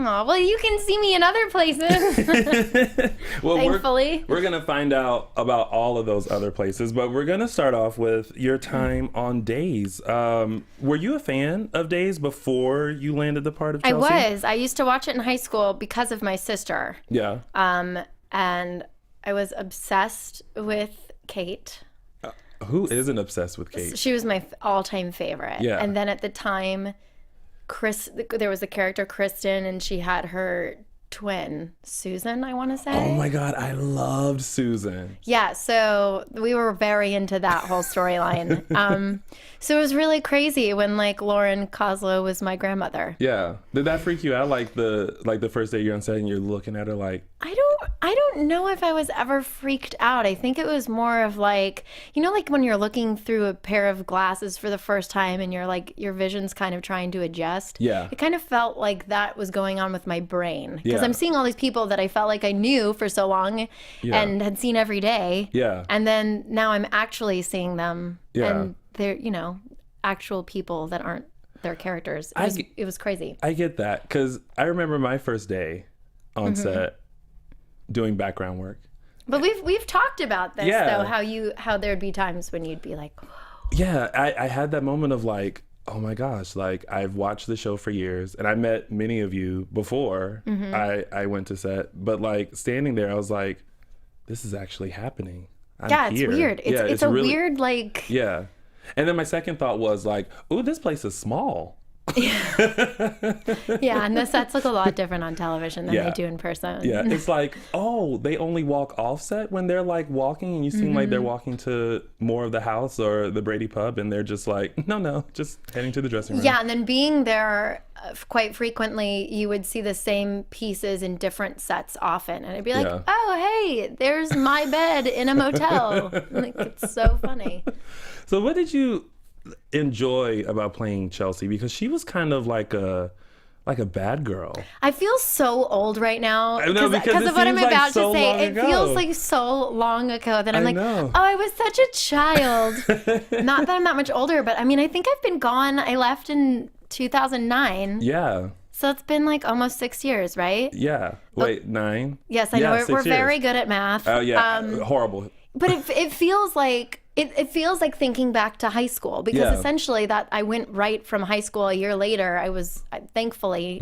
Oh, well, you can see me in other places. Well, Thankfully. we're going to find out about all of those other places, but we're going to start off with your time on Days. Were you a fan of Days before you landed the part of I Chelsea? was. I used to watch it in high school because of my sister. Yeah. And I was obsessed with Kate. Who isn't obsessed with Kate? She was my all-time favorite. Yeah. And then at the time, there was a character, Kristen, and she had her twin, Susan, I want to say. Oh my God, I loved Susan. Yeah, so we were very into that whole storyline. So it was really crazy when like Lauren Koslow was my grandmother. Yeah. Did that freak you out? Like the first day you're on set and you're looking at her like, I don't know if I was ever freaked out. I think it was more of like, you know, like when you're looking through a pair of glasses for the first time and you're like, your vision's kind of trying to adjust. Yeah. It kind of felt like that was going on with my brain. Because Yeah. I'm seeing all these people that I felt like I knew for so long and had seen every day. Yeah. And then now I'm actually seeing them. Yeah. And they're, you know, actual people that aren't their characters. It was crazy. I get that because I remember my first day on set doing background work. But we've talked about this Yeah. though, how there'd be times when you'd be like, whoa. Yeah, I had that moment of like, oh my gosh, like I've watched the show for years and I met many of you before I went to set, but like standing there, I was like, this is actually happening. I'm It's here. weird. It's a really weird like. Yeah. And then my second thought was like, ooh, this place is small. Yeah, and the sets look a lot different on television than Yeah. they do in person. Yeah, it's like, oh, they only walk offset when they're like walking and you seem like they're walking to more of the house or the Brady pub and they're just like, no, just heading to the dressing room. Yeah, and then being there quite frequently, you would see the same pieces in different sets often. And I'd be like, Yeah. oh, hey, there's my bed in a motel. Like, it's so funny. So what did you enjoy about playing Chelsea? Because she was kind of like a bad girl. I feel so old right now I know, because of it what I'm seems like about so to say. long It ago. feels like so long ago that I'm I like, know. oh, I was such a child. Not that I'm that much older, but I mean, I think I've been gone. I left in 2009. Yeah. So it's been like almost 6 years, right? Yeah. Wait, 9? Yes, I know. Yeah, We're 6 years. very good at math. Oh, yeah. Horrible. But it feels like it feels like thinking back to high school because Yeah. essentially that I went right from high school a year later. I was thankfully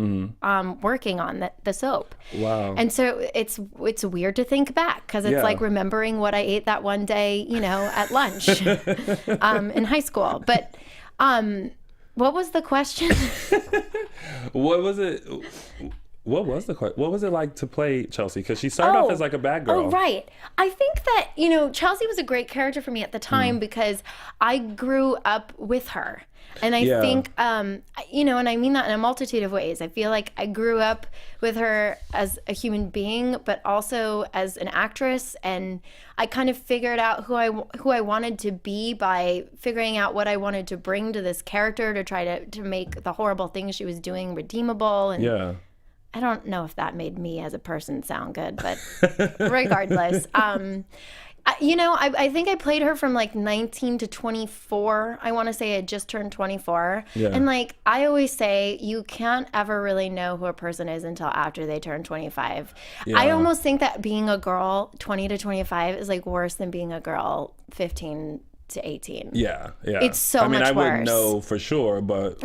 working on the soap. Wow. And so it's weird to think back because it's Yeah. like remembering what I ate that one day, you know, at lunch in high school. But what was the question? What was it? What was the question? What was it like to play Chelsea? Because she started off as like a bad girl. Oh, right. I think that, you know, Chelsea was a great character for me at the time because I grew up with her. And I Yeah. think, you know, and I mean that in a multitude of ways. I feel like I grew up with her as a human being, but also as an actress. And I kind of figured out who I wanted to be by figuring out what I wanted to bring to this character to try to make the horrible things she was doing redeemable. And Yeah. I don't know if that made me as a person sound good, but regardless, you know, I think I played her from like 19 to 24. I want to say I just turned 24. Yeah. And like I always say, you can't ever really know who a person is until after they turn 25. Yeah. I almost think that being a girl 20 to 25 is like worse than being a girl 15 to 18. Yeah. It's so I mean, much I wouldn't worse. know for sure, but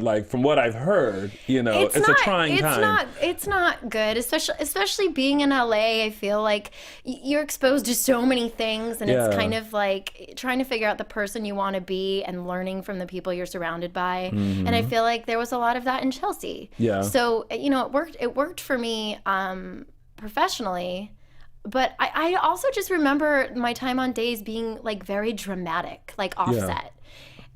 like from what I've heard, you know, it's a trying time. It's not good, especially being in LA. I feel like you're exposed to so many things, and Yeah. it's kind of like trying to figure out the person you want to be and learning from the people you're surrounded by. And I feel like there was a lot of that in Chelsea. Yeah. So you know, it worked for me professionally. But I also just remember my time on Days being like very dramatic, like offset.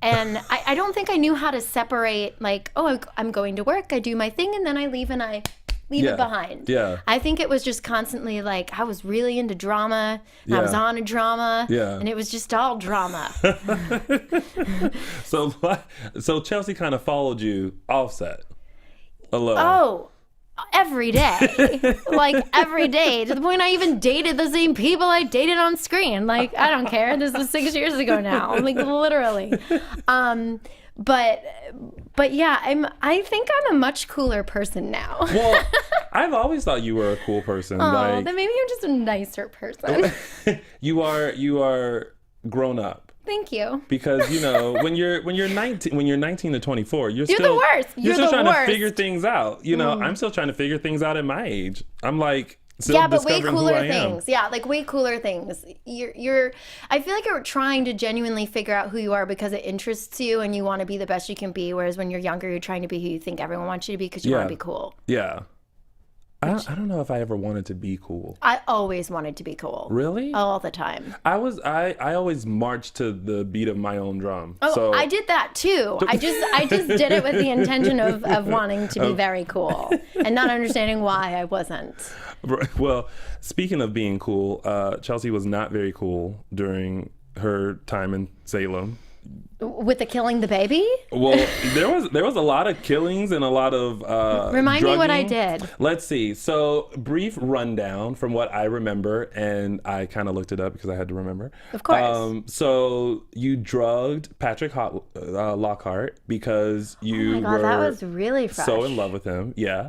And I don't think I knew how to separate like, oh, I'm going to work, I do my thing, and then I leave and I leave it behind. Yeah. I think it was just constantly like I was really into drama. And I was Yeah. on a drama. Yeah. And it was just all drama. So Chelsea kind of followed you offset alone. Oh, every day. Like every day. To the point I even dated the same people I dated on screen. Like, I don't care. This was 6 years ago now. Like literally. But But yeah, I think I'm a much cooler person now. Well, I've always thought you were a cool person. Oh, Like, then maybe I'm just a nicer person. you are grown up. Thank you. Because when you're 19 to 24, you're the still worst. You're You're still the trying worst. to figure things out. I'm still trying to figure things out at my age. I'm like still Yeah, but way discovering cooler who I am. things. Yeah, like way cooler things. I feel like you're trying to genuinely figure out who you are because it interests you and you want to be the best you can be. Whereas when you're younger, you're trying to be who you think everyone wants you to be because you want to be cool. Yeah. I don't know if I ever wanted to be cool. I always wanted to be cool. Really? All the time. I always marched to the beat of my own drum. Oh, So I did that too. I just did it with the intention of wanting to be very cool and not understanding why I wasn't. Well, speaking of being cool, Chelsea was not very cool during her time in Salem. With the killing the baby? Well, there was a lot of killings and a lot of Remind me what I drugging. did. Let's see. So, brief rundown from what I remember, and I kind of looked it up because I had to remember. Of course. So you drugged Patrick Lockhart because you God, were that was really fresh. so in love with him. Yeah.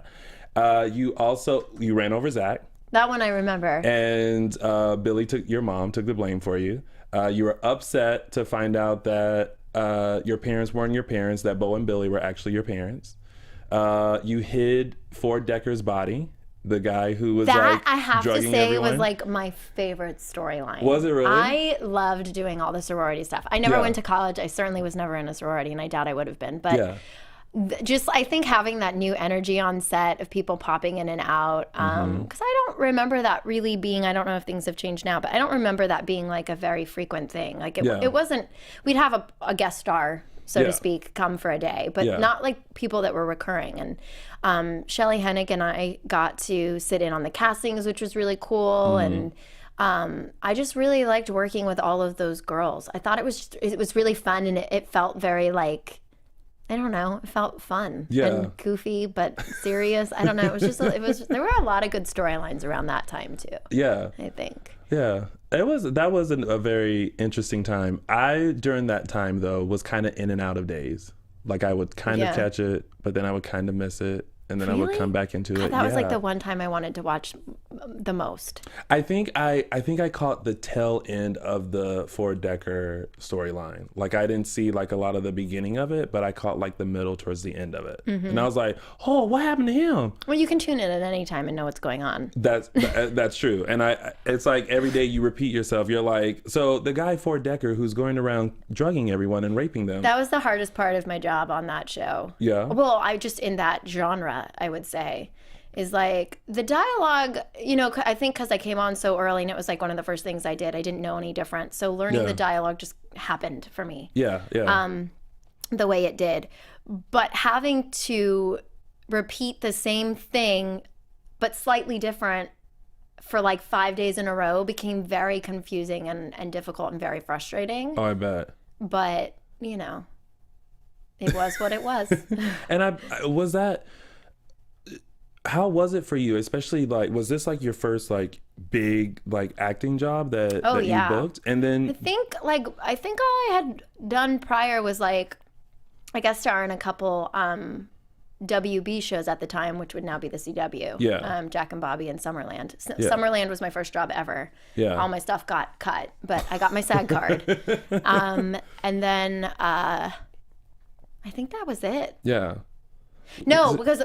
You ran over Zach. That one I remember. And your mom took the blame for you. You were upset to find out that your parents weren't your parents, that Bo and Billy were actually your parents. You hid Ford Decker's body, the guy who was That, like I have to drugging say, everyone. was like my favorite storyline. Was it really? I loved doing all the sorority stuff. I never Yeah. went to college. I certainly was never in a sorority, and I doubt I would have been. But Yeah. just I think having that new energy on set of people popping in and out, because I don't remember that really being, I don't know if things have changed now, but I don't remember that being like a very frequent thing. Like Yeah. it wasn't, we'd have a guest star, so Yeah. to speak, come for a day, but Yeah. not like people that were recurring. And Shelley Hennick and I got to sit in on the castings, which was really cool. And I just really liked working with all of those girls. I thought it was really fun, and it felt very like, I don't know. It felt fun and goofy, but serious. I don't know. There were a lot of good storylines around that time too. Yeah. I think. Yeah. That was a very interesting time. During that time though, was kind of in and out of days. Like I would kind of catch it, but then I would kind of miss it. And then I would come back into it. That was like the one time I wanted to watch the most. I think I caught the tail end of the Ford Decker storyline. Like I didn't see like a lot of the beginning of it, but I caught like the middle towards the end of it. And I was like, oh, what happened to him? Well, you can tune in at any time and know what's going on. That's true. And it's like every day you repeat yourself. You're like, so the guy Ford Decker who's going around drugging everyone and raping them. That was the hardest part of my job on that show. Yeah. Well, I just in that genre, I would say, is like the dialogue, I think because I came on so early and it was like one of the first things I did. I didn't know any different. So learning the dialogue just happened for me. Yeah. The way it did. But having to repeat the same thing, but slightly different for like 5 days in a row became very confusing and difficult and very frustrating. Oh, I bet. But, it was what it was. And how was it for you? Especially like, was this like your first like big like acting job that you booked? And then I think all I had done prior was like, I guest star in a couple WB shows at the time, which would now be the CW. Yeah. Jack and Bobby and Summerland. Summerland was my first job ever. Yeah. All my stuff got cut, but I got my SAG card. And then I think that was it. Yeah. No, because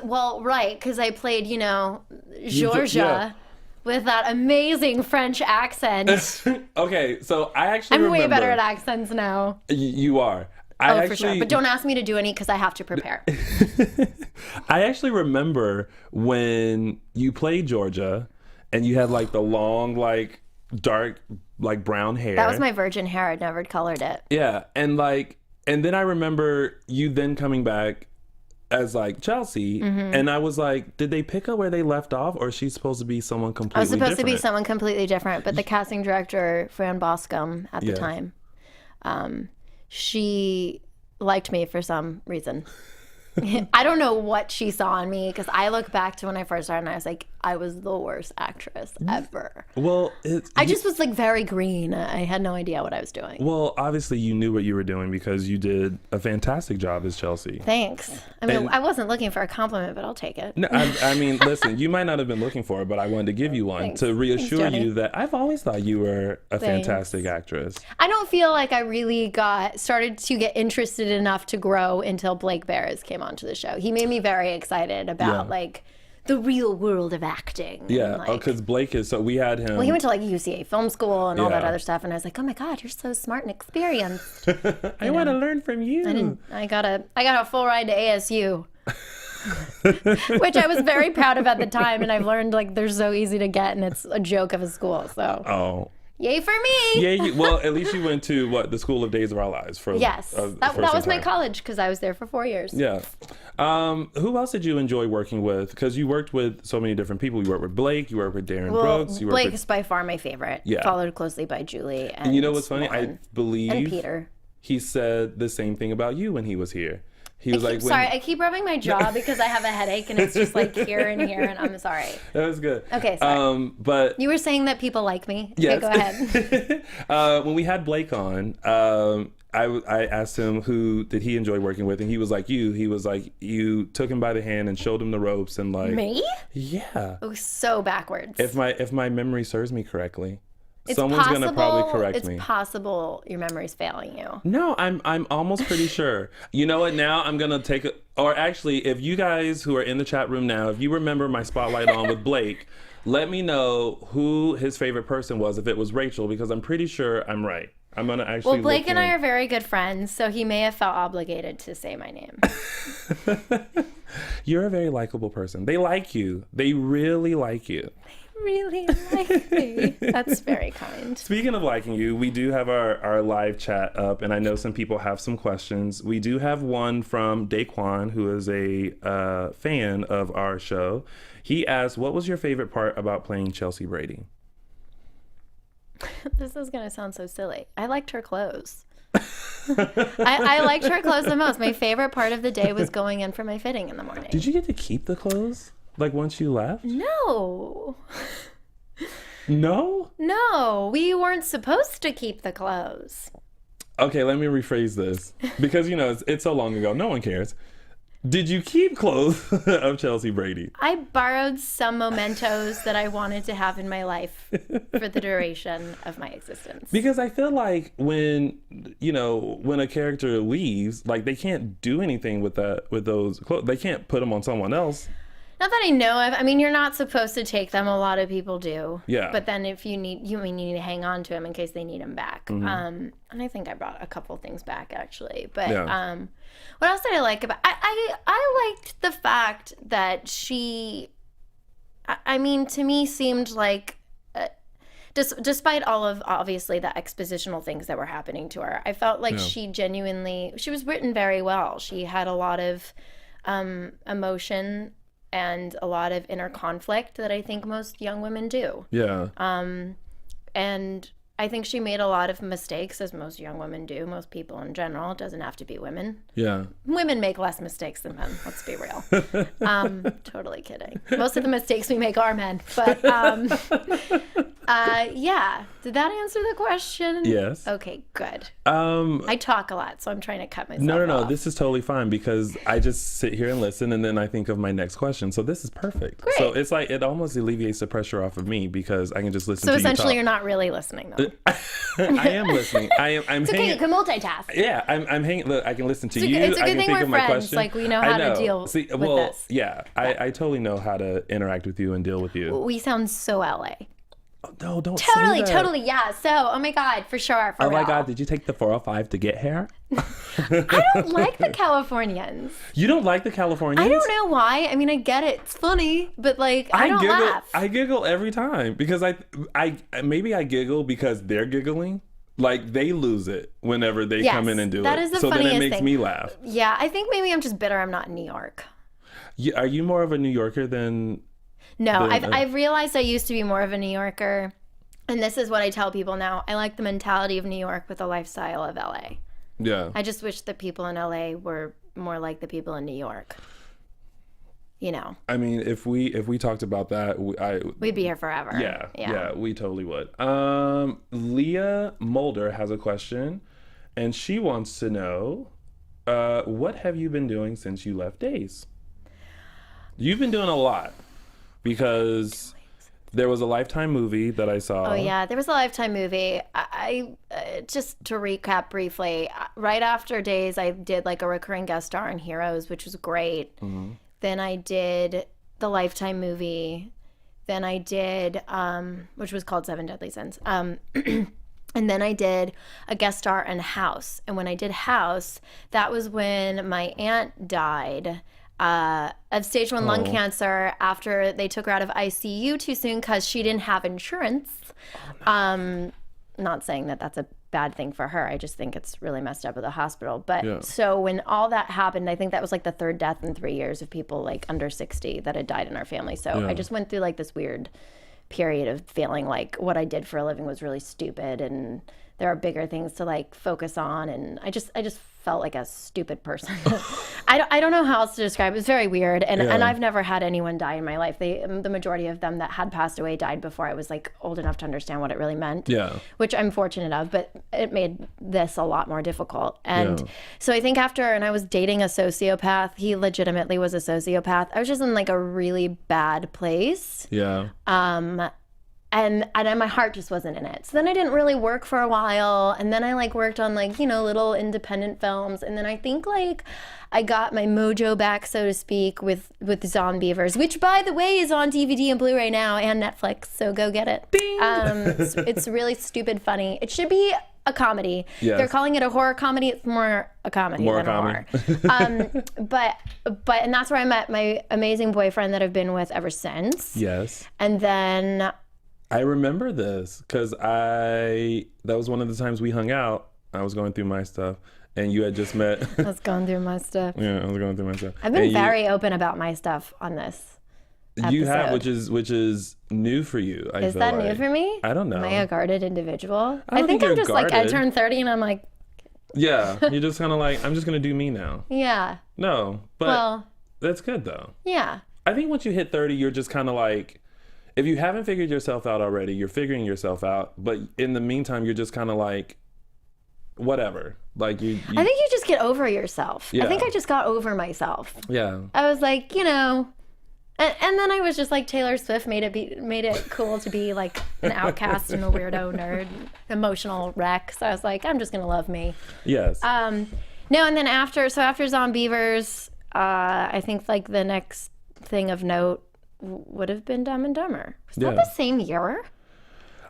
I played, Georgia with that amazing French accent. Okay, so I actually I'm remember. way better at accents now. You are. For sure. But don't ask me to do any because I have to prepare. I actually remember when you played Georgia and you had like the long, like dark, like brown hair. That was my virgin hair. I'd never colored it. Yeah. And then I remember you then coming back as like Chelsea, and I was like, did they pick up where they left off, or is she supposed to be someone completely I was supposed different? to be someone completely different, but the casting director, Fran Boscombe, at the time, she liked me for some reason. I don't know what she saw in me, because I look back to when I first started and I was like, I was the worst actress ever. Well, I just was like very green. I had no idea what I was doing. well, obviously you knew what you were doing because you did a fantastic job as Chelsea. Thanks. I mean, And- I wasn't looking for a compliment, but I'll take it. No, I mean, listen, you might not have been looking for it, but I wanted to give you one Thanks. to reassure Thanks, Jody. you that I've always thought you were a Thanks. fantastic actress. I don't feel like I really started to get interested enough to grow until Blake Barris came onto the show. He made me very excited about like the real world of acting. Yeah, and, like, because Blake is so. We had him. well, he went to like UCA film school and all that Yeah. other stuff, and I was like, oh my god, you're so smart and experienced. I want to learn from you. I got a full ride to ASU. Which I was very proud of at the time, and I've learned like they're so easy to get, and it's a joke of a school. So Oh. yay for me! Yeah, well, at least you went to the School of Days of Our Lives for Yes, for that some was my time. college because I was there for 4 years. Yeah. Who else did you enjoy working with? Because you worked with so many different people. You worked with Blake. You worked with Darren Well, Brooks. You worked Blake with, is by far my favorite. Yeah. Followed closely by Julie. And you know what's funny? I Lauren believe and Peter. he said the same thing about you when he was here. He was like, Sorry, I keep rubbing my jaw because I have a headache and it's just like here and here, and I'm sorry. that was good. Okay, sorry. But You were saying that people like me. yes. Okay, go ahead. When we had Blake on, I asked him who did he enjoy working with, and he was like you. He was like, you took him by the hand and showed him the ropes, and like Me? Yeah. It was so backwards. If my memory serves me correctly, It's someone's possible, gonna probably correct me. It's possible your memory's failing you. No, I'm almost pretty sure. You know what? Now I'm gonna take a, or actually, if you guys who are in the chat room now, if you remember my spotlight on with Blake, let me know who his favorite person was. If it was Rachel, because I'm pretty sure I'm right. I'm gonna actually. Well, Blake look and I in. are very good friends, so he may have felt obligated to say my name. You're a very likable person. They like you. They really like you. Really like me. That's very kind. Speaking of liking you, we do have our live chat up, and I know some people have some questions. We do have one from Daquan, who is a fan of our show. He asked, what was your favorite part about playing Chelsea Brady? This is going to sound so silly. I liked her clothes. I liked her clothes the most. My favorite part of the day was going in for my fitting in the morning. Did you get to keep the clothes? Like once you left? No. No? No, we weren't supposed to keep the clothes. Okay, let me rephrase this. Because, it's so long ago. No one cares. Did you keep clothes of Chelsea Brady? I borrowed some mementos that I wanted to have in my life for the duration of my existence. Because I feel like when a character leaves, like they can't do anything with those clothes. They can't put them on someone else. Not that I know of. I mean, you're not supposed to take them. A lot of people do. Yeah. But then if you need to hang on to them in case they need them back. And I think I brought a couple things back actually. But Yeah. what else did I like about? I liked the fact that she. I mean, to me, seemed like. Despite all of obviously the expositional things that were happening to her, I felt like she was written very well. She had a lot of emotion and a lot of inner conflict that I think most young women do. Yeah. And I think she made a lot of mistakes, as most young women do, most people in general. It doesn't have to be women. Yeah. Women make less mistakes than men, let's be real. Totally kidding. Most of the mistakes we make are men. But yeah. Did that answer the question? Yes. Okay, good. Um, I talk a lot, so I'm trying to cut myself no. off. This is totally fine because I just sit here and listen, and then I think of my next question. So this is perfect. Great. So it's like it almost alleviates the pressure off of me because I can just listen So to essentially, you you're not really listening, though. I am listening. I'm It's okay, hanging. you can multitask. Yeah, I'm hanging. Look, I can listen to It's a you. good I can thing think we're of my friends. question. Like, we know I how to deal with this. Yeah, I totally know how to interact with you and deal with you. We sound so LA. Oh, no, don't say Totally, that. totally, yeah. So, oh my God, for sure. For Oh my real. God, did you take the 405 to get here? I don't like the Californians. You don't like the Californians? I don't know why. I mean, I get it. It's funny, but like, I don't giggle. laugh. I giggle every time because I maybe I giggle because they're giggling. Like they lose it whenever they Yes, come in and do that it. is the so then it funniest makes thing. me laugh. Yeah, I think maybe I'm just bitter I'm not in New York. Are you more of a New Yorker than? No, I've realized I used to be more of a New Yorker. And this is what I tell people now. I like the mentality of New York with the lifestyle of LA. Yeah. I just wish the people in LA were more like the people in New York. you know, I mean, if we talked about that, we'd be here forever. Yeah, we totally would. Leah Mulder has a question, and she wants to know, what have you been doing since you left Days? You've been doing a lot, because there was a Lifetime movie that I saw. Oh yeah, there was a Lifetime movie. I just to recap briefly, right after Days, I did like a recurring guest star in Heroes, which was great. Mm-hmm. Then I did the Lifetime movie. Then I did, which was called Seven Deadly Sins. And then I did a guest star in House. And when I did House, that was when my aunt died of stage 1 lung cancer after they took her out of ICU too soon because she didn't have insurance. Not saying that that's a bad thing for her. I just think it's really messed up at the hospital. But so when all that happened, I think that was like the third death in 3 years of people like under 60 that had died in our family. So I just went through like this weird period of feeling like what I did for a living was really stupid and there are bigger things to like focus on, and I just felt like a stupid person. I don't know how else to describe it. It was very weird, and I've never had anyone die in my life. The majority of them that had passed away died before I was like old enough to understand what it really meant. Yeah, which I'm fortunate of, but it made this a lot more difficult. And so I think and I was dating a sociopath. He legitimately was a sociopath. I was just in like a really bad place. Yeah. And my heart just wasn't in it. So then I didn't really work for a while. And then I like worked on like, you know, little independent films. And then I think like I got my mojo back, so to speak, with Zombievers, which by the way is on DVD and Blu-ray now and Netflix. So go get it. It's really stupid funny. It should be a comedy. Yes. They're calling it a horror comedy. It's more a comedy than a horror. But and that's where I met my amazing boyfriend that I've been with ever since. Yes. And then I remember this because that was one of the times we hung out. I was going through my stuff and you had just met. I was going through my stuff. Yeah, I was going through my stuff. I've been very open about my stuff on this episode. You have, which is new for you. Is that new for me? I don't know. Am I a guarded individual? I think I'm just guarded. like, I turned 30 and I'm like. Yeah, you're just kind of like, I'm just going to do me now. Yeah. No, but that's good though. Yeah. I think once you hit 30, you're just kind of like, if you haven't figured yourself out already, you're figuring yourself out. But in the meantime, you're just kind of like, whatever. Like you I think you just get over yourself. Yeah. I think I just got over myself. Yeah. I was like, you know, and then I was just like Taylor Swift made it cool to be like an outcast and a weirdo nerd, emotional wreck. So I was like, I'm just gonna love me. Yes. No, and then after Zombievers, I think like the next thing of note would have been Dumb and Dumber. Was that the same year?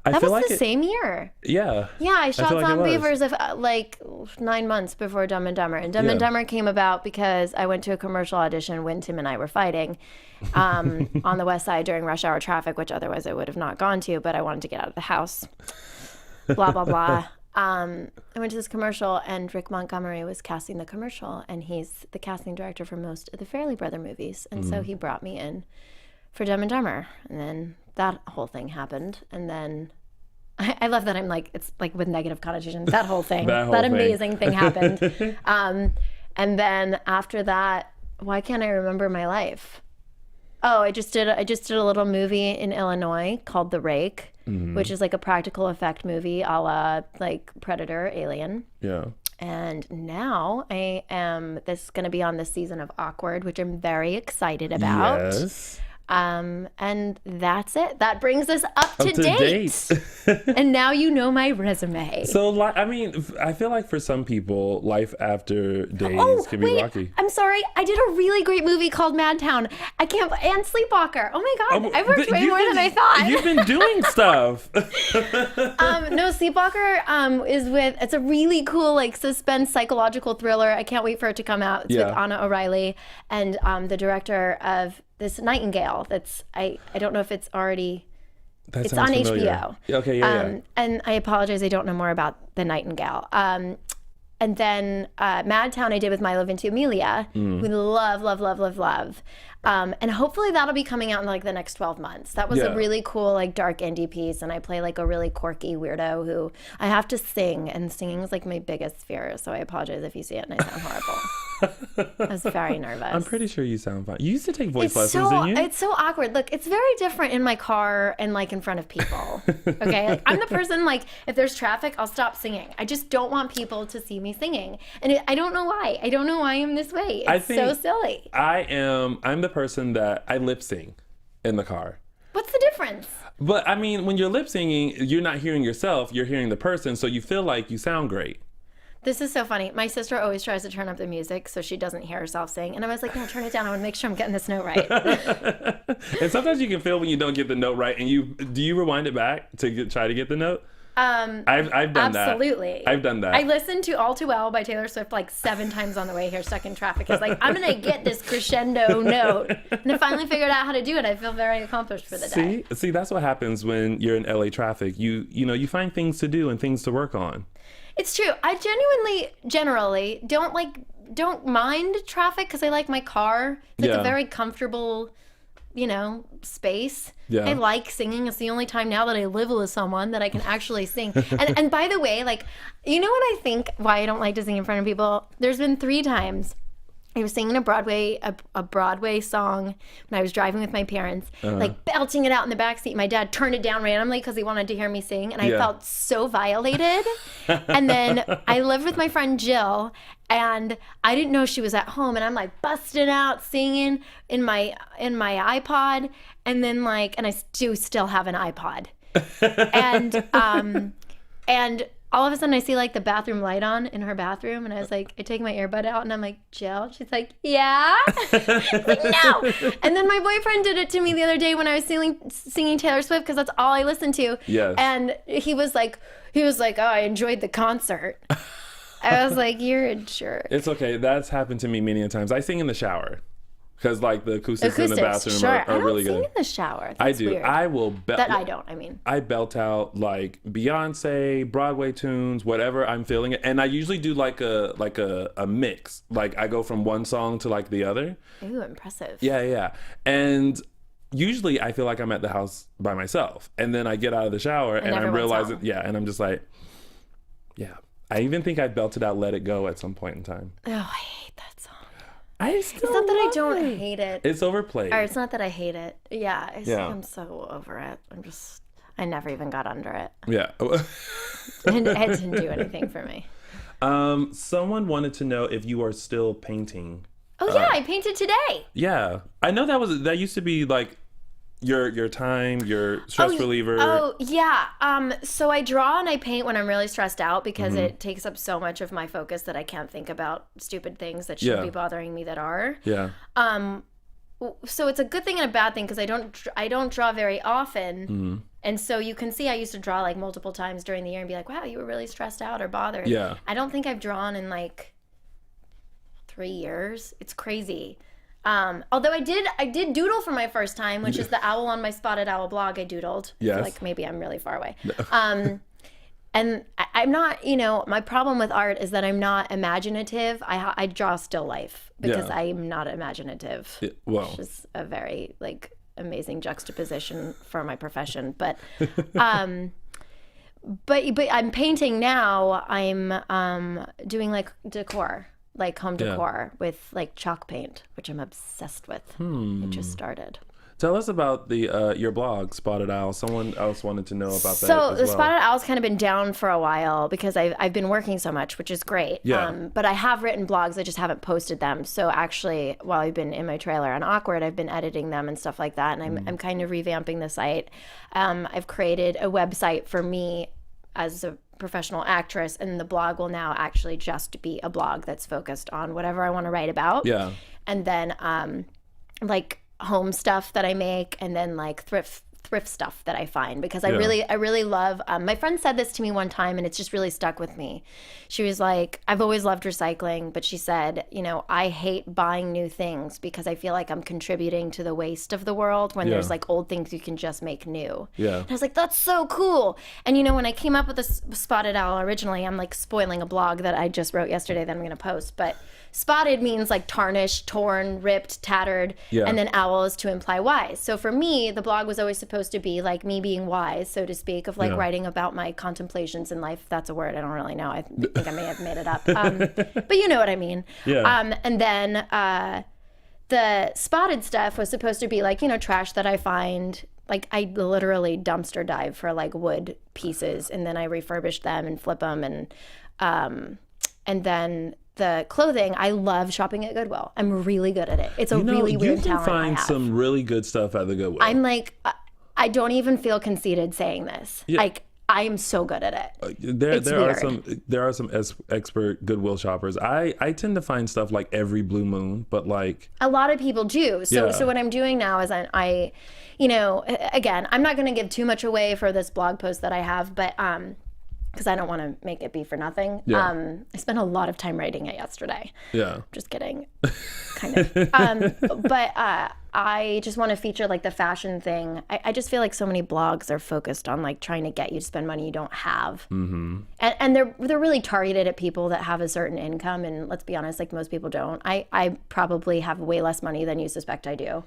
That was the same year. Yeah. Yeah, I shot Zombievers like 9 months before Dumb and Dumber. And Dumb and Dumber came about because I went to a commercial audition when Tim and I were fighting on the West Side during rush hour traffic, which otherwise I would have not gone to, but I wanted to get out of the house. Blah, blah, blah. I went to this commercial and Rick Montgomery was casting the commercial, and he's the casting director for most of the Fairley Brother movies. And so he brought me in for Dumb and Dumber, and then that whole thing happened, and then I love that I'm like, it's like with negative connotations, that whole thing, that amazing thing happened. And then after that, why can't I remember my life? Oh, I just did a little movie in Illinois called The Rake, which is like a practical effect movie a la like Predator, Alien. Yeah. And now this is going to be on this season of Awkward, which I'm very excited about. Yes. And that's it. That brings us up to date. And now you know my resume. So, I mean, I feel like for some people, life after Days can be rocky. I'm sorry. I did a really great movie called Madtown. And Sleepwalker. Oh my God. I worked way more than I thought. You've been doing stuff. No, Sleepwalker it's a really cool, like, suspense psychological thriller. I can't wait for it to come out. It's with Anna O'Reilly and the director of this Nightingale. I don't know if it's already. It's on HBO. Okay, yeah. And I apologize, I don't know more about the Nightingale. And then Madtown I did with Milo Ventimiglia, who love. And hopefully that'll be coming out in like the next 12 months. That was a really cool like dark indie piece, and I play like a really quirky weirdo who I have to sing, and singing is like my biggest fear. So I apologize if you see it and I sound horrible. I was very nervous. I'm pretty sure you sound fine. You used to take voice lessons, so, didn't you? It's so awkward. Look, it's very different in my car and like in front of people. Okay, like I'm the person, like if there's traffic, I'll stop singing. I just don't want people to see me singing, and I don't know why. I don't know why I'm this way. It's so silly. I'm the person that I lip sing in the car. What's the difference? But I mean, when you're lip singing, you're not hearing yourself, you're hearing the person, so you feel like you sound great. This is so funny. My sister always tries to turn up the music so she doesn't hear herself sing. And I was like, no, turn it down. I want to make sure I'm getting this note right. And sometimes you can feel when you don't get the note right. And do you rewind it back to try to get the note? I've done that. Absolutely. I've done that. I listened to All Too Well by Taylor Swift like 7 times on the way here, stuck in traffic. I was like, I'm going to get this crescendo note. And I finally figured out how to do it. I feel very accomplished for the day. See, that's what happens when you're in LA traffic. You find things to do and things to work on. It's true. I generally don't mind traffic because I like my car. It's like a very comfortable, space. Yeah. I like singing. It's the only time now that I live with someone that I can actually sing. And by the way, like, you know what I think why I don't like to sing in front of people? There's been 3 times. I was singing a Broadway song when I was driving with my parents, like belching it out in the backseat. My dad turned it down randomly because he wanted to hear me sing, and I felt so violated. And then I lived with my friend Jill, and I didn't know she was at home, and I'm like busting out singing in my iPod, and then and I do still have an iPod, and all of a sudden I see like the bathroom light on in her bathroom, and I was like, I take my earbud out and I'm like, Jill? She's like, yeah? I was like, no. And then my boyfriend did it to me the other day when I was singing Taylor Swift because that's all I listened to. Yes. And he was like, oh, I enjoyed the concert. I was like, you're a jerk. It's okay. That's happened to me many a times. I sing in the shower. Because the acoustics in the bathroom are really good. I don't sing in the shower. That's I do. Weird. I will belt. That I don't. I belt out like Beyonce, Broadway tunes, whatever I'm feeling it, and I usually do like a mix. Like I go from one song to like the other. Ooh, impressive. Yeah. And usually I feel like I'm at the house by myself, and then I get out of the shower and I realize it. Yeah, and I'm just like, yeah. I even think I belted out "Let It Go" at some point in time. Oh, I hate that song. It's not that I don't hate it. It's overplayed. Or it's not that I hate it. Yeah, I'm so over it. I never even got under it. Yeah. And it didn't do anything for me. Someone wanted to know if you are still painting. Oh yeah, I painted today. Yeah. I know that used to be like your time, your stress reliever. Oh yeah. So I draw and I paint when I'm really stressed out because it takes up so much of my focus that I can't think about stupid things that shouldn't be bothering me that are. Yeah. So it's a good thing and a bad thing because I don't draw very often. And so you can see I used to draw like multiple times during the year and be like, wow, you were really stressed out or bothered. Yeah. I don't think I've drawn in like 3 years. It's crazy. Although I did doodle for my first time, which is the owl on my Spotted Owl blog. I doodled. Yes. Like maybe I'm really far away. No. And I'm not, my problem with art is that I'm not imaginative. I draw still life because I'm not imaginative, which is a very amazing juxtaposition for my profession. But I'm painting now. I'm doing decor. Home decor with chalk paint, which I'm obsessed with. It just started. Tell us about your blog, Spotted Owl. Someone else wanted to know about that. So the Spotted Owl's kind of been down for a while because I've been working so much, which is great. Yeah. But I have written blogs, I just haven't posted them. So actually, while I've been in my trailer on Awkward, I've been editing them and stuff like that. And I'm kind of revamping the site. I've created a website for me as a professional actress, and the blog will now actually just be a blog that's focused on whatever I want to write about. Yeah. And then home stuff that I make, and then thrift stuff that I find because I really love my friend said this to me one time and it's just really stuck with me. She was like, I've always loved recycling, but she said, I hate buying new things because I feel like I'm contributing to the waste of the world when there's old things you can just make new. Yeah. And I was like, that's so cool. And when I came up with this Spotted Owl originally, I'm spoiling a blog that I just wrote yesterday that I'm going to post, but spotted means tarnished, torn, ripped, tattered, and then owl is to imply wise. So for me, the blog was always supposed supposed to be like me being wise, so to speak, of like Yeah. writing about my contemplations in life. If that's a word, I don't really know. I think I may have made it up. But you know what I mean. Yeah. And then the spotted stuff was supposed to be like, you know, trash that I find. Like I literally dumpster dive for like wood pieces, and then I refurbish them and flip them, and then the clothing, I love shopping at Goodwill. I'm really good at it. It's a really weird talent I You can find have. some really good stuff at the Goodwill. I'm like, I don't even feel conceited saying this. Yeah. Like, I am so good at it. There are some expert Goodwill shoppers. I tend to find stuff like every blue moon, but like A lot of people do. So what I'm doing now is I you know, again, I'm not going to give too much away for this blog post that I have, but because I don't want to make it be for nothing. Yeah. I spent a lot of time writing it yesterday. yeah. Just kidding. Kind of. But I just want to feature like the fashion thing. I just feel like so many blogs are focused on like trying to get you to spend money you don't have. Mm-hmm. And they're really targeted at people that have a certain income. And let's be honest, like most people don't. I probably have way less money than you suspect I do.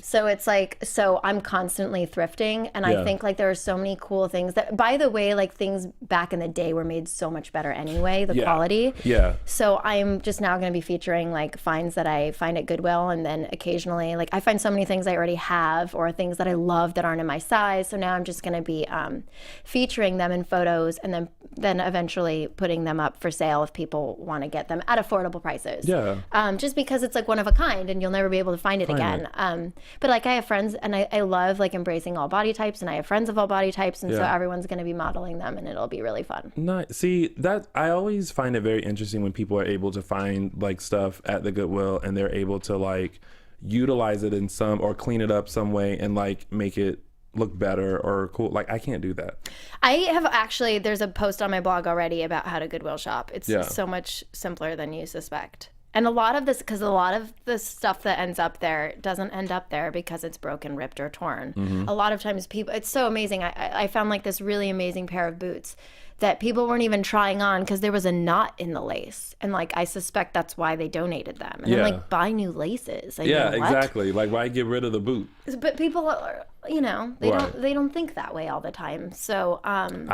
So it's like, so I'm constantly thrifting. And I think like there are so many cool things that, by the way, like things back in the day were made so much better anyway, the quality. Yeah. So I'm just now going to be featuring like finds that I find at Goodwill, and then occasionally like I find so many things I already have or things that I love that aren't in my size. So now I'm just going to be featuring them in photos, and then eventually putting them up for sale if people want to get them at affordable prices. Yeah. Just because it's like one of a kind and you'll never be able to find it again. But like I have friends, and I love like embracing all body types, and I have friends of all body types, and so everyone's going to be modeling them, and it'll be really fun. Nice. See, that I always find it very interesting when people are able to find like stuff at the Goodwill and they're able to like utilize it in some or clean it up some way and like make it look better or cool. Like I can't do that. I have actually, there's a post on my blog already about how to Goodwill shop. It's so much simpler than you suspect. And a lot of this, because a lot of the stuff that ends up there doesn't end up there because it's broken, ripped, or torn. A lot of times people, it's so amazing. I found like this really amazing pair of boots that people weren't even trying on because there was a knot in the lace. And like, I suspect that's why they donated them. And I'm like, buy new laces. Like, yeah, what? exactly. Like, why get rid of the boot? But people are, you know, they don't think that way all the time. So I'm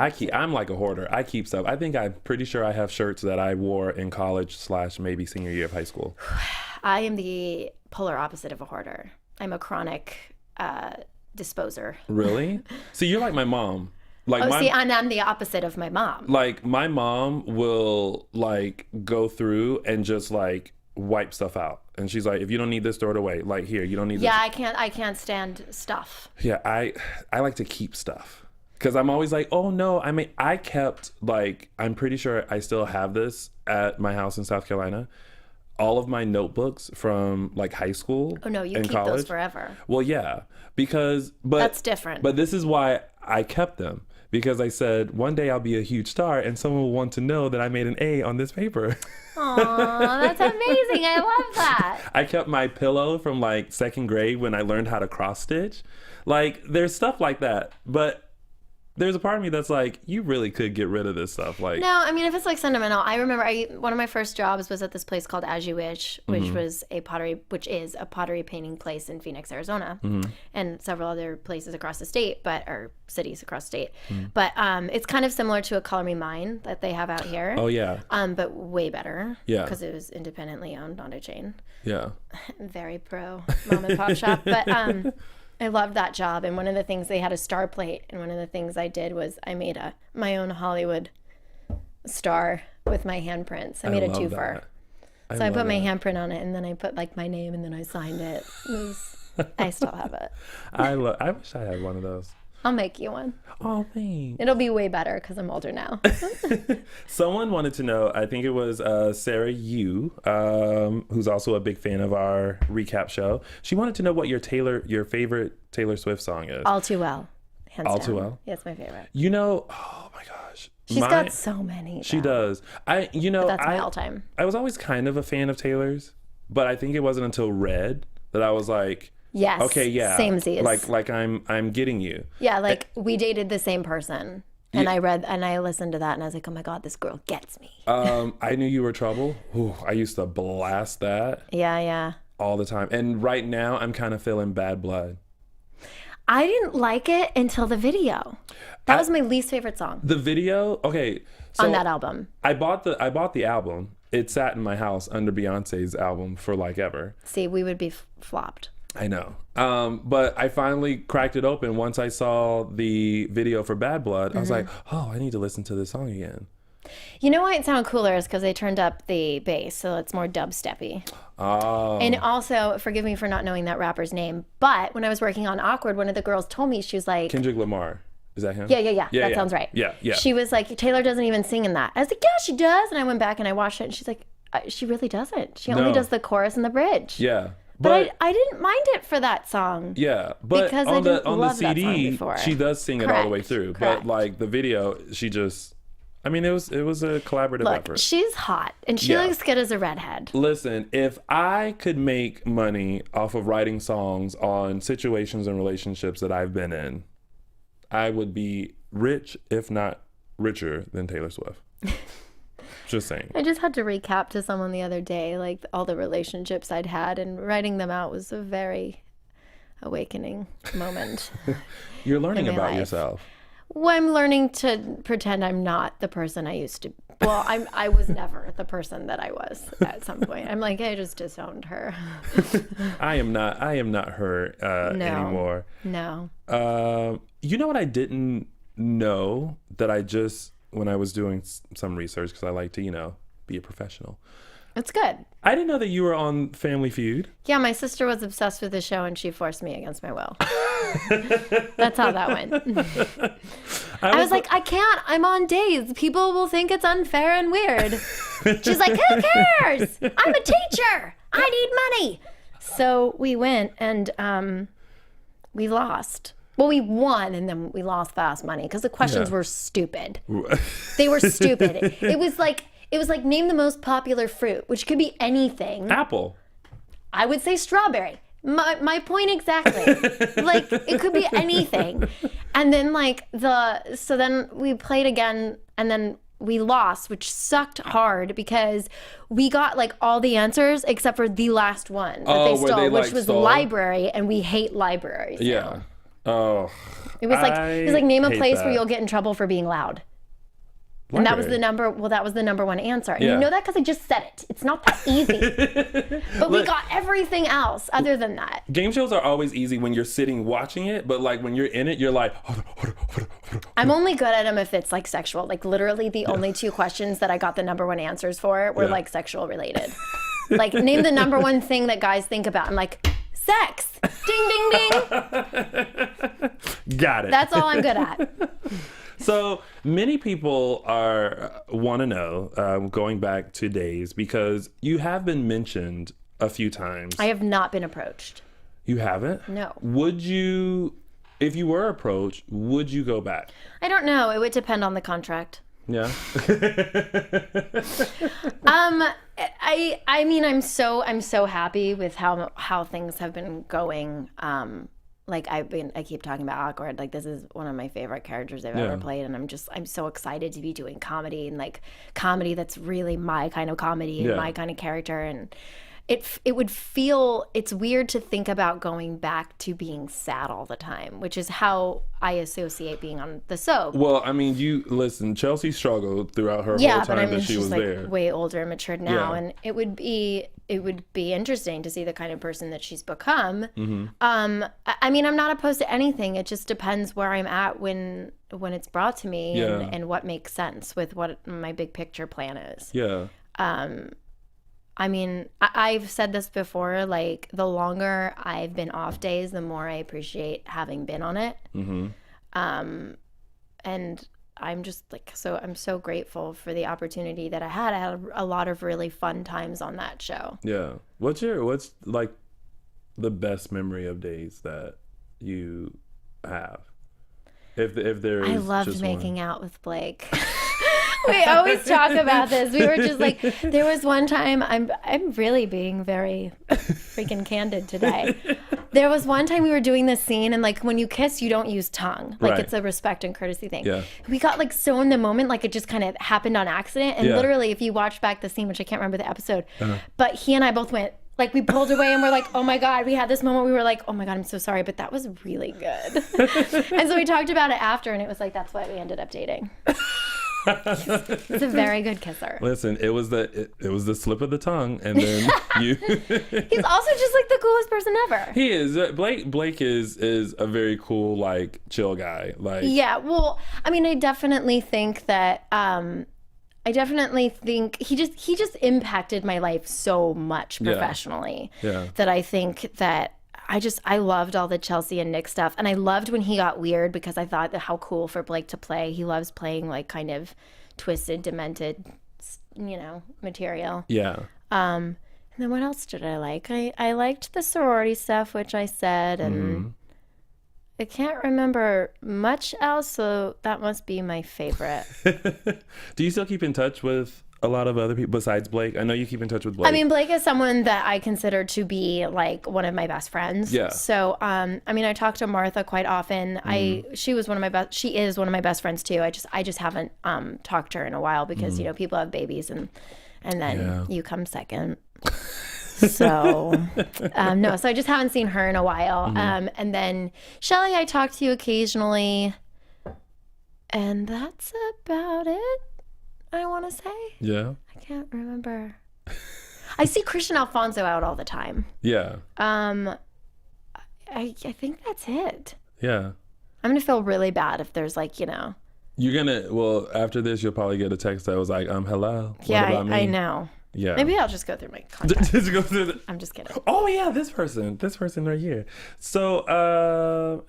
like a hoarder. I keep stuff. I think I'm pretty sure I have shirts that I wore in college / maybe senior year of high school. I am the polar opposite of a hoarder. I'm a chronic disposer. Really? See, you're like my mom. Like I'm the opposite of my mom. Like my mom will like go through and just like wipe stuff out, and she's like, if you don't need this, throw it away. Like, here, you don't need this. Yeah, I can't stand stuff. Yeah, I like to keep stuff because I'm always like, oh no, I mean, I kept like, I'm pretty sure I still have this at my house in South Carolina. All of my notebooks from like high school. Oh no, you and keep college. those forever. Well, yeah, because that's different. But this is why I kept them. Because I said, one day I'll be a huge star and someone will want to know that I made an A on this paper. Aw, that's amazing. I love that. I kept my pillow from like second grade when I learned how to cross stitch. Like, there's stuff like that. But there's a part of me that's like, you really could get rid of this stuff. Like, no, I mean, if it's like sentimental, I remember one of my first jobs was at this place called As You Wish, which is a pottery painting place in Phoenix, Arizona, and several other places across the state, or cities across the state. But it's kind of similar to a Color Me Mine that they have out here. Oh yeah. But way better. Yeah. Because it was independently owned, not a chain. Yeah. Very pro mom and pop shop, but I loved that job, and one of the things, they had a star plate, and one of the things I did was I made my own Hollywood star with my handprints. I made a twofer. So I put my handprint on it, and then I put like my name, and then I signed it. I still have it. I wish I had one of those. I'll make you one. Oh, thanks. It'll be way better because I'm older now. Someone wanted to know, I think it was Sarah Yu, who's also a big fan of our recap show. She wanted to know what your favorite Taylor Swift song is. All Too Well. Hands All down. Too Well? Yeah, it's my favorite. You know, oh my gosh. She's got so many. She does. But that's my all-time. I was always kind of a fan of Taylor's, but I think it wasn't until Red that I was like, yes. Okay, yeah. Samesies. Like I'm getting you. Yeah, like we dated the same person. And I listened to that and I was like, oh my God, this girl gets me. I Knew You Were Trouble. Ooh, I used to blast that. Yeah. All the time. And right now I'm kind of feeling Bad Blood. I didn't like it until the video. That was my least favorite song The video, okay. So on that album. I bought the album. It sat in my house under Beyonce's album for like ever. See, we would be flopped. I know. But I finally cracked it open once I saw the video for Bad Blood. I was like, oh, I need to listen to this song again. You know why it sounded cooler is because they turned up the bass, so it's more dubsteppy. Oh. And also, forgive me for not knowing that rapper's name, but when I was working on Awkward, one of the girls told me, she was like... Kendrick Lamar. Is that him? Yeah. That sounds right. Yeah. She was like, Taylor doesn't even sing in that. I was like, yeah, she does. And I went back and I watched it, and she's like, she really doesn't. She only does the chorus and the bridge. Yeah. But I didn't mind it for that song. Yeah, but because on the love that song CD, before. she does sing it all the way through. Correct. But like the video, she just, I mean, it was a collaborative Look, effort. she's hot and she looks good as a redhead. Listen, if I could make money off of writing songs on situations and relationships that I've been in, I would be rich, if not richer than Taylor Swift. Just saying. I just had to recap to someone the other day, like all the relationships I'd had, and writing them out was a very awakening moment. You're learning in my about life. yourself. Well, I'm learning to pretend I'm not the person I used to. Well, I was never the person that I was at some point. I'm like, I just disowned her. I am not her anymore. No. You know what I didn't know that I just, when I was doing some research, because I like to, be a professional. It's good. I didn't know that you were on Family Feud. Yeah, my sister was obsessed with the show and she forced me against my will. That's how that went. I was like, I can't. I'm on days. People will think it's unfair and weird. She's like, who cares? I'm a teacher. I need money. So we went and we lost. Well, we won and then we lost fast money because the questions were stupid. They were stupid. It was like name the most popular fruit, which could be anything. Apple. I would say strawberry. My point exactly. Like it could be anything. And then so then we played again and then we lost, which sucked hard because we got like all the answers except for the last one that they stole, which was library, and we hate libraries. Yeah. Now. Oh. It was like name a place where you'll get in trouble for being loud. And that was the number one answer. And you know that because I just said it. It's not that easy. But we got everything else other than that. Game shows are always easy when you're sitting watching it, but like when you're in it, you're like, I'm only good at them if it's like sexual. Like literally the only two questions that I got the number one answers for were like sexual related. Like name the number one thing that guys think about. I'm like, sex. Ding, ding, ding. Got it. That's all I'm good at. So many people want to know, going back to Days, because you have been mentioned a few times. I have not been approached. You haven't? No. Would you, if you were approached, would you go back? I don't know. It would depend on the contract. Yeah. I mean, I'm so happy with how things have been going. Like I keep talking about Awkward. Like this is one of my favorite characters I've ever played, and I'm so excited to be doing comedy and like comedy that's really my kind of comedy and my kind of character. And it would feel, it's weird to think about going back to being sad all the time, which is how I associate being on the soap. Well, I mean, listen, Chelsea struggled throughout her whole time that she was like there. Way older and matured now, and it would be interesting to see the kind of person that she's become. Mm-hmm. I mean, I'm not opposed to anything. It just depends where I'm at when it's brought to me and what makes sense with what my big picture plan is. Yeah. I mean, I've said this before, like the longer I've been off days, the more I appreciate having been on it. Mm-hmm. And I'm just like, I'm so grateful for the opportunity that I had. I had a lot of really fun times on that show. Yeah. What's like the best memory of Days that you have? If there is, I loved making out with Blake. We always talk about this. We were just like, there was one time, I'm really being very freaking candid today. There was one time we were doing this scene, and like when you kiss, you don't use tongue. Like it's a respect and courtesy thing. Yeah. We got like so in the moment, like it just kind of happened on accident. And literally, if you watch back the scene, which I can't remember the episode, but he and I both went, Like, we pulled away and we're like, oh my God, we had this moment. We were like, oh my God, I'm so sorry, but that was really good. And so we talked about it after, and it was like, that's why we ended up dating. He's a very good kisser. Listen, it was the slip of the tongue, and then you. He's also just like the coolest person ever. He is. Blake is a very cool, like, chill guy. Like, yeah. Well, I mean, I definitely think that. He just impacted my life so much professionally. Yeah. That I think that I loved all the Chelsea and Nick stuff, and I loved when he got weird because I thought that how cool for Blake to play. He loves playing like kind of twisted, demented, material. Yeah. And then what else did I like? I liked the sorority stuff, which I said, and I can't remember much else, so that must be my favorite. Do you still keep in touch with a lot of other people besides Blake? I know you keep in touch with Blake. I mean, Blake is someone that I consider to be like one of my best friends. Yeah. So, I mean, I talk to Martha quite often. She is one of my best friends too. I just haven't talked to her in a while because people have babies and then you come second. So no, so I just haven't seen her in a while. And then Shelly, I talk to occasionally, and that's about it. I want to say. Yeah. I can't remember. I see Christian Alfonso out all the time. Yeah. I think that's it. Yeah. I'm gonna feel really bad if there's like You're gonna after this you'll probably get a text that was like hello. Yeah, what about me? I know. Yeah. Maybe I'll just go through my contacts. Just go through I'm just kidding. Oh yeah, this person right here. So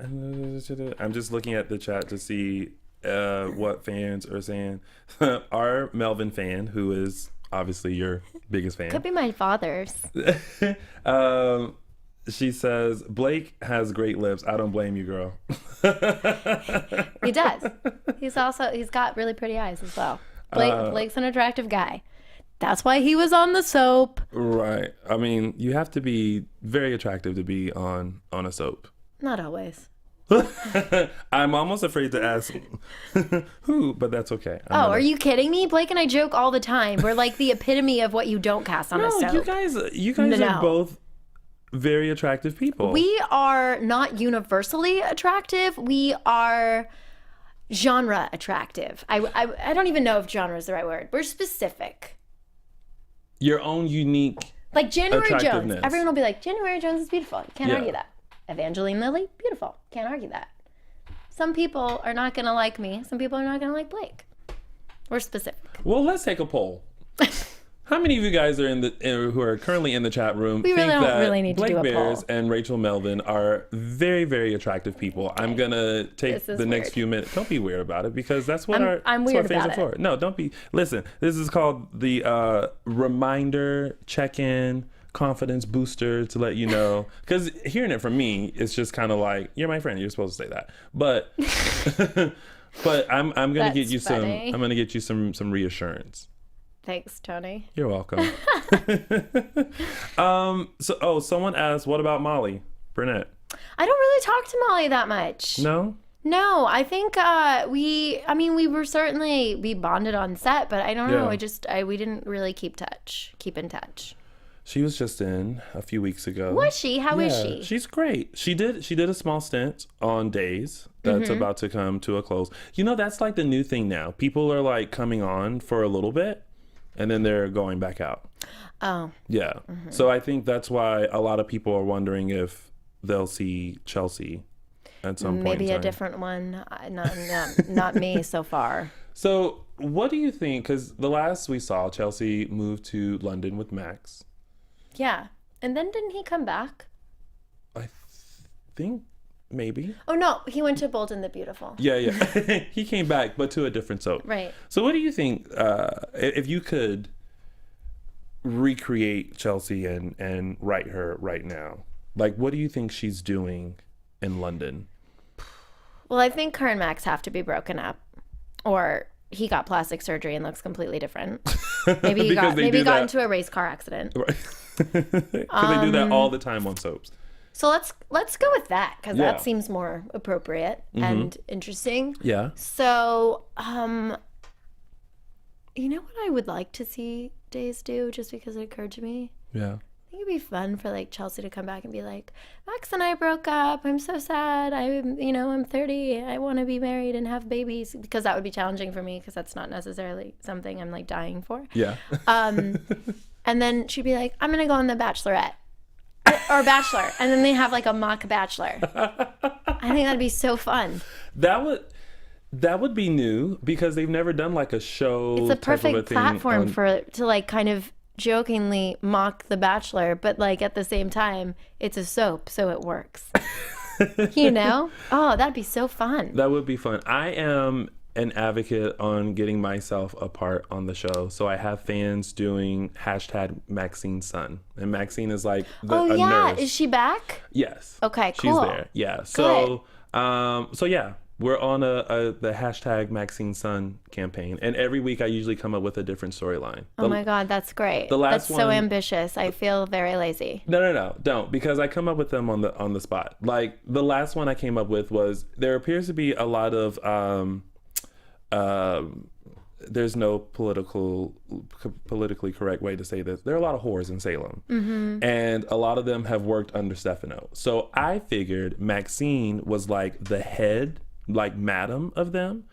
I'm just looking at the chat to see what fans are saying. Our Melvin fan, who is obviously your biggest fan. Could be my father's. She says, Blake has great lips. I don't blame you, girl. He does. He's got really pretty eyes as well. Blake's an attractive guy. That's why he was on the soap. Right. I mean, you have to be very attractive to be on a soap. Not always. I'm almost afraid to ask who, but that's okay. Are you kidding me? Blake and I joke all the time. We're like the epitome of what you don't cast on a soap. You guys are both very attractive people. We are not universally attractive. We are genre attractive. I don't even know if genre is the right word. We're specific. Your own unique like January Jones. Everyone will be like, January Jones is beautiful. You can't argue that. Evangeline Lilly, beautiful. Can't argue that. Some people are not going to like me. Some people are not going to like Blake. We're specific. Well, let's take a poll. How many of you guys are who are currently in the chat room we really think don't that really need Blake to do a Bears poll. and Rachel Melvin are very, very attractive people? I'm going to take the next few minutes. Don't be weird about it because that's what I'm that's weird what fans about are for. No, don't be. Listen, this is called the reminder, check-in, confidence booster to let you know. Because hearing it from me, it's just kind of like, you're my friend. You're supposed to say that. But but I'm going to get you funny. I'm going to get you some reassurance. Thanks, Tony. You're welcome. Someone asked, what about Molly Burnett? I don't really talk to Molly that much. No? No, I think we bonded on set, but I don't know. We didn't really keep in touch. She was just in a few weeks ago. Was she? How is she? She's great. She did a small stint on Days that's about to come to a close. That's like the new thing now. People are like coming on for a little bit and then they're going back out. Oh. Yeah. So I think that's why a lot of people are wondering if they'll see Chelsea at some point. Maybe a different one. Not me so far. So what do you think? Because the last we saw, Chelsea moved to London with Max. Yeah. And then didn't he come back? I think maybe. Oh, no. He went to Bold and the Beautiful. Yeah. He came back, but to a different soap. Right. So what do you think, if you could recreate Chelsea and write her right now, like what do you think she's doing in London? Well, I think her and Max have to be broken up, or he got plastic surgery and looks completely different. Maybe he got into a race car accident. Right. Because they do that all the time on soaps. So let's go with that because that seems more appropriate and interesting. Yeah. So, you know what I would like to see Days do, just because it occurred to me? Yeah. I think it'd be fun for like Chelsea to come back and be like, Max and I broke up. I'm so sad. I'm 30. I want to be married and have babies, because that would be challenging for me, because that's not necessarily something I'm like dying for. Yeah. And then she'd be like, I'm going to go on The Bachelorette or Bachelor. And then they have like a mock Bachelor. I think that'd be so fun. That would be new, because they've never done like a show. It's a perfect platform to like kind of jokingly mock The Bachelor, but like at the same time, it's a soap, so it works. Oh, that'd be so fun. That would be fun. I am an advocate on getting myself a part on the show. So I have fans doing #Maxine's son. And Maxine is like a nurse. Is she back? Yes. Okay, cool. She's there. Yeah. So yeah, we're on the #Maxine's son campaign. And every week I usually come up with a different storyline. Oh my God, that's great. That's so ambitious. I feel very lazy. No, don't, because I come up with them on the spot. Like the last one I came up with was, there appears to be a lot of there's no politically correct way to say this. There are a lot of whores in Salem, and a lot of them have worked under Stefano. So I figured Maxine was like the head, like madam of them,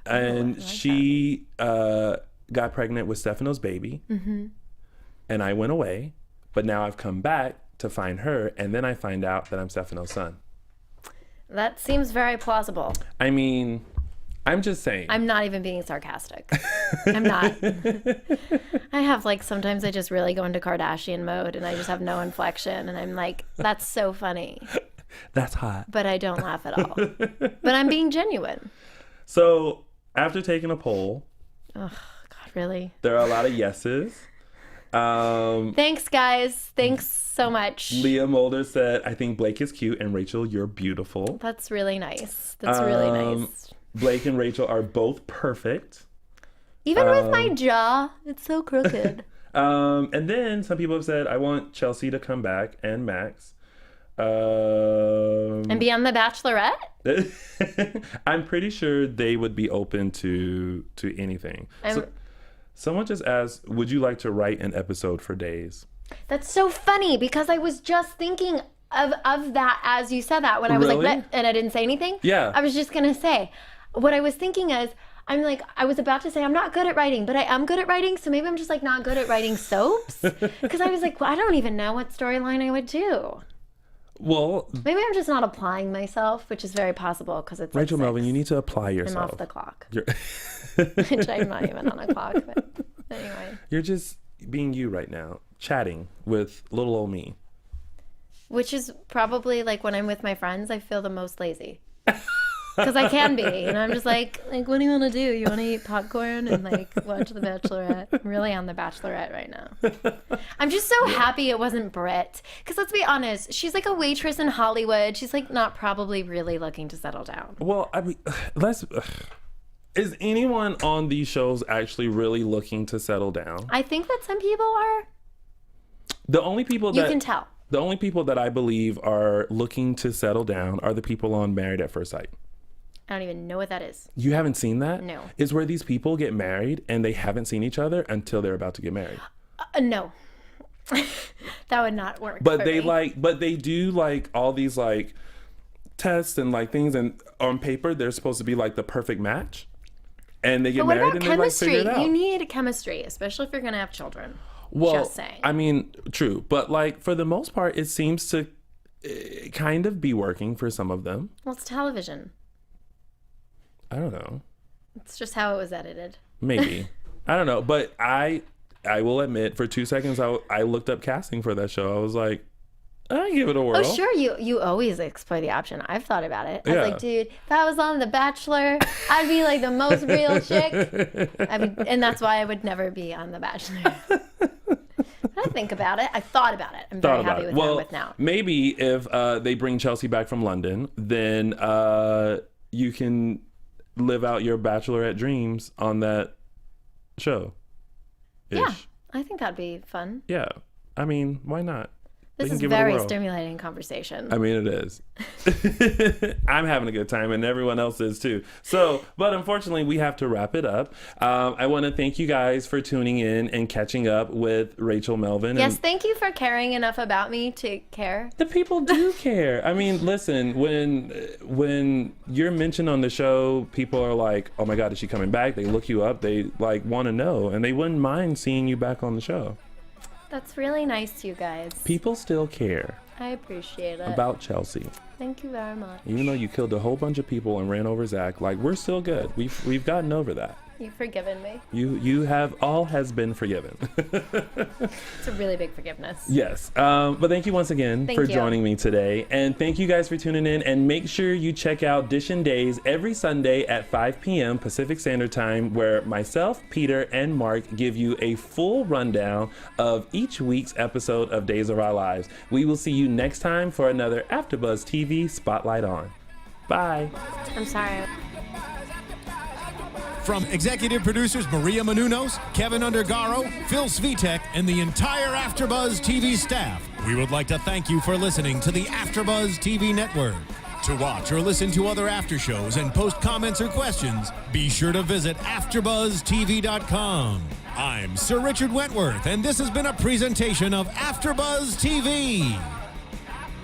and she got pregnant with Stefano's baby, and I went away, but now I've come back to find her, and then I find out that I'm Stefano's son. That seems very plausible. I mean, I'm just saying. I'm not even being sarcastic. I'm not. I have like, sometimes I just really go into Kardashian mode and I just have no inflection, and I'm like, that's so funny. That's hot. But I don't laugh at all. But I'm being genuine. So after taking a poll. Oh, God, really? There are a lot of yeses. Thanks, guys. Thanks so much. Leah Mulder said, I think Blake is cute, and Rachel, you're beautiful. That's really nice. That's really nice. Blake and Rachel are both perfect. Even with my jaw, it's so crooked. And then some people have said, I want Chelsea to come back, and Max. And be on The Bachelorette? I'm pretty sure they would be open to anything. Someone just asked, would you like to write an episode for Days? That's so funny, because I was just thinking of that as you said that when I was like, and I didn't say anything. Yeah. I was just going to say, what I was thinking is, I'm like, I was about to say I'm not good at writing, but I am good at writing. So maybe I'm just like not good at writing soaps. Because I was like, well, I don't even know what storyline I would do. Well, maybe I'm just not applying myself, which is very possible because it's Rachel like Melvin, you need to apply yourself. I'm off the clock. Which I'm not even on a clock, but anyway. You're just being you right now, chatting with little old me. Which is probably like when I'm with my friends, I feel the most lazy. Because I can be. And I'm just like, what do you want to do? You want to eat popcorn and like watch The Bachelorette? I'm really on The Bachelorette right now. I'm just so happy it wasn't Britt. Because let's be honest, she's like a waitress in Hollywood. She's like not probably really looking to settle down. Well, I mean, is anyone on these shows actually really looking to settle down? I think that some people are. The only people you can tell. The only people that I believe are looking to settle down are the people on Married at First Sight. I don't even know what that is. You haven't seen that? No. It's where these people get married and they haven't seen each other until they're about to get married. No. That would not work. But they do like all these like tests and like things, and on paper they're supposed to be like the perfect match. And they get married and chemistry? They like figure it out. You need chemistry, especially if you're going to have children. Well, just saying. I mean, true. But like for the most part, it seems to kind of be working for some of them. Well, it's television. I don't know. It's just how it was edited. Maybe. I don't know. But I will admit, for 2 seconds, I looked up casting for that show. I was like, I give it a whirl. Oh, sure. You always explore the option. I've thought about it. I was like, dude, if I was on The Bachelor, I'd be like the most real chick. And that's why I would never be on The Bachelor. I think about it. I thought about it. I'm very happy with who I'm with now. Maybe if they bring Chelsea back from London, then you can live out your bachelorette dreams on that show. Yeah, I think that'd be fun. Yeah. I mean, why not? This can is give it a very whirl. stimulating conversation. I mean, it is. I'm having a good time, and everyone else is too. So, but unfortunately, we have to wrap it up. I want to thank you guys for tuning in and catching up with Rachel Melvin. Yes, And thank you for caring enough about me to care. the people do care. I mean, listen, when you're mentioned on the show, people are like, "Oh my God, is she coming back?" They look you up. They like want to know, and they wouldn't mind seeing you back on the show. That's really nice, you guys. People still care I appreciate it. about Chelsea. Thank you very much. Even though you killed a whole bunch of people and ran over Zach, like, we're still good. We've gotten over that. You've forgiven me. You have, all has been forgiven. It's a really big forgiveness. Yes. But thank you once again Thank for you. joining me today. And thank you guys for tuning in. And make sure you check out Dishin Days every Sunday at 5 p.m. Pacific Standard Time, where myself, Peter, and Mark give you a full rundown of each week's episode of Days of Our Lives. We will see you next time for another AfterBuzz TV Spotlight On. Bye. I'm sorry. From executive producers Maria Menounos, Kevin Undergaro, Phil Svitek, and the entire AfterBuzz TV staff, we would like to thank you for listening to the AfterBuzz TV network. To watch or listen to other after shows and post comments or questions, be sure to visit AfterBuzzTV.com. I'm Sir Richard Wentworth, and this has been a presentation of AfterBuzz TV.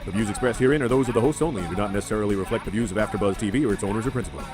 The views expressed herein are those of the hosts only and do not necessarily reflect the views of AfterBuzz TV or its owners or principals.